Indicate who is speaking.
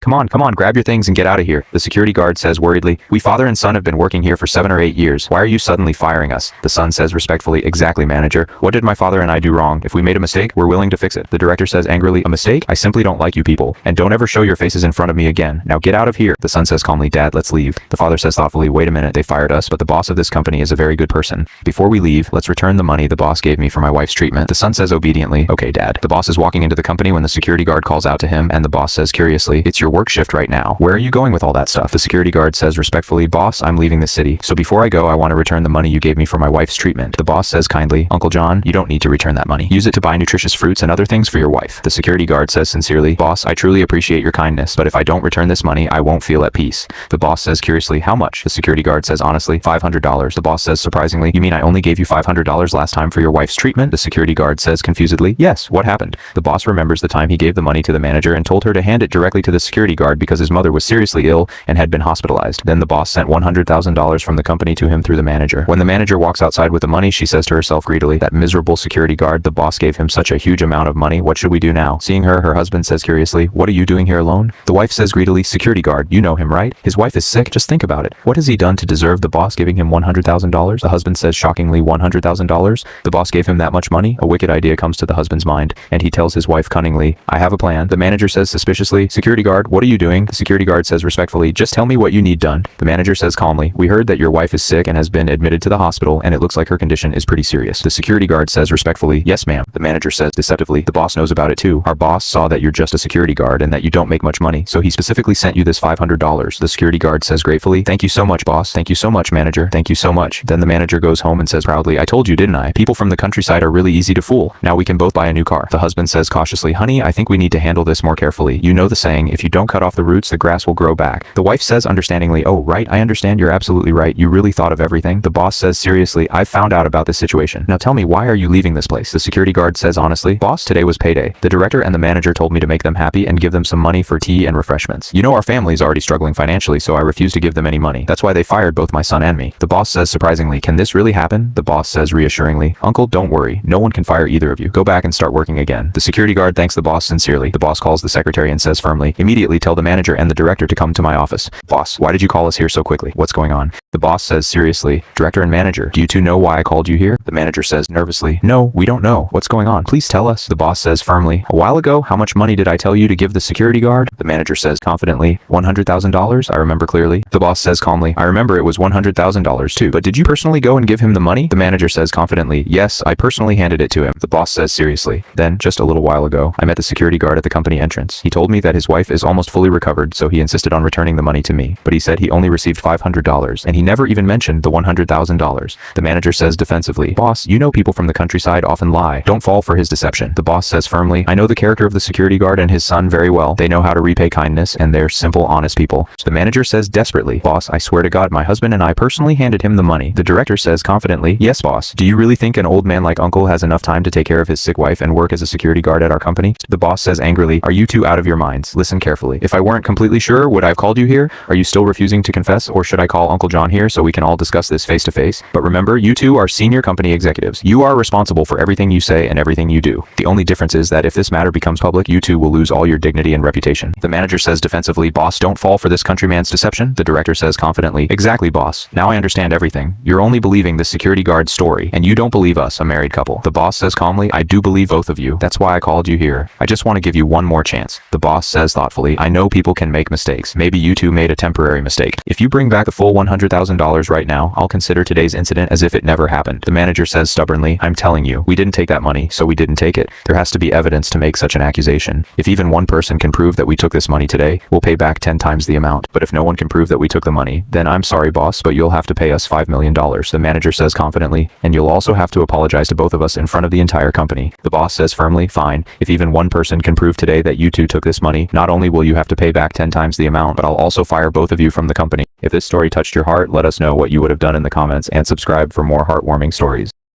Speaker 1: Come on, grab your things and get out of here, the security guard says worriedly. We father and son have been working here for 7 or 8 years. Why are you suddenly firing us? The son says respectfully, exactly, manager. What did my father and I do wrong? If we made a mistake, we're willing to fix it. The director says angrily, a mistake? I simply don't like you people. And don't ever show your faces in front of me again. Now get out of here. The son says calmly, Dad, let's leave. The father says thoughtfully, wait a minute, they fired us, but the boss of this company is a very good person. Before we leave, let's return the money the boss gave me for my wife's treatment. The son says obediently, okay, Dad. The boss is walking into the company when the security guard calls out to him, and the boss says curiously, it's your work shift right now. Where are you going with all that stuff? The security guard says respectfully, boss, I'm leaving the city. So before I go, I want to return the money you gave me for my wife's treatment. The boss says kindly, Uncle John, you don't need to return that money. Use it to buy nutritious fruits and other things for your wife. The security guard says sincerely, boss, I truly appreciate your kindness, but if I don't return this money, I won't feel at peace. The boss says curiously, how much? The security guard says honestly, $500. The boss says surprisingly, you mean I only gave you $500 last time for your wife's treatment? The security guard says confusedly, yes, what happened? The boss remembers the time he gave the money to the manager and told her to hand it directly to the security guard because his mother was seriously ill and had been hospitalized. Then the boss sent $100,000 from the company to him through the manager. When the manager walks outside with the money, she says to herself greedily, that miserable security guard, the boss gave him such a huge amount of money, what should we do now? Seeing her husband says curiously, what are you doing here alone? The wife says greedily, security guard, you know him, right? His wife is sick, just think about it. What has he done to deserve the boss giving him $100,000? The husband says shockingly, $100,000? The boss gave him that much money? A wicked idea comes to the husband's mind, and he tells his wife cunningly, I have a plan. The manager says suspiciously, security guard, what are you doing? The security guard says respectfully, just tell me what you need done. The manager says calmly, we heard that your wife is sick and has been admitted to the hospital, and it looks like her condition is pretty serious. The security guard says respectfully, yes ma'am. The manager says deceptively, the boss knows about it too. Our boss saw that you're just a security guard and that you don't make much money, so he specifically sent you this $500. The security guard says gratefully, thank you so much boss, thank you so much manager, thank you so much. Then the manager goes home and says proudly, I told you didn't I? People from the countryside are really easy to fool. Now we can both buy a new car. The husband says cautiously, honey, I think we need to handle this more carefully. You know the saying, if you don't cut off the roots, the grass will grow back. The wife says understandingly, oh right, I understand, you're absolutely right, you really thought of everything. The boss says seriously, I've found out about this situation. Now tell me, why are you leaving this place? The security guard says honestly, boss, today was payday. The director and the manager told me to make them happy and give them some money for tea and refreshments. You know our family's already struggling financially, so I refuse to give them any money. That's why they fired both my son and me. The boss says surprisingly, can this really happen? The boss says reassuringly, uncle, don't worry, no one can fire either of you. Go back and start working again. The security guard thanks the boss sincerely. The boss calls the secretary and says firmly, immediately tell the manager and the director to come to my office. Boss, why did you call us here so quickly? What's going on? The boss says seriously, director and manager, do you two know why I called you here? The manager says nervously, no, we don't know. What's going on? Please tell us. The boss says firmly, a while ago, how much money did I tell you to give the security guard? The manager says confidently, $100,000, I remember clearly. The boss says calmly, I remember it was $100,000 too, but did you personally go and give him the money? The manager says confidently, yes, I personally handed it to him. The boss says seriously, then, just a little while ago, I met the security guard at the company entrance. He told me that his wife is almost fully recovered, so he insisted on returning the money to me, but he said he only received $500, and he never even mentioned the $100,000. The manager says defensively, boss, you know people from the countryside often lie. Don't fall for his deception. The boss says firmly, I know the character of the security guard and his son very well. They know how to repay kindness, and they're simple, honest people. The manager says desperately, boss, I swear to God, my husband and I personally handed him the money. The director says confidently, yes, boss. Do you really think an old man like uncle has enough time to take care of his sick wife and work as a security guard at our company? The boss says angrily, are you two out of your minds? Listen carefully. If I weren't completely sure, would I have called you here? Are you still refusing to confess, or should I call Uncle John here so we can all discuss this face to face? But remember, you two are senior company executives. You are responsible for everything you say and everything you do. The only difference is that if this matter becomes public, you two will lose all your dignity and reputation. The manager says defensively, boss, don't fall for this countryman's deception. The director says confidently, exactly, boss. Now I understand everything. You're only believing the security guard's story, and you don't believe us, a married couple. The boss says calmly, I do believe both of you. That's why I called you here. I just want to give you one more chance. The boss says thoughtfully, I know people can make mistakes. Maybe you two made a temporary mistake. If you bring back the full $100,000 right now, I'll consider today's incident as if it never happened. The manager says stubbornly, I'm telling you, we didn't take that money, so we didn't take it. There has to be evidence to make such an accusation. If even one person can prove that we took this money today, we'll pay back 10 times the amount. But if no one can prove that we took the money, then I'm sorry, boss, but you'll have to pay us $5 million. The manager says confidently, and you'll also have to apologize to both of us in front of the entire company. The boss says firmly, fine. If even one person can prove today that you two took this money, not only will you have to pay back 10 times the amount, but I'll also fire both of you from the company. If this story touched your heart, let us know what you would have done in the comments, and subscribe for more heartwarming stories.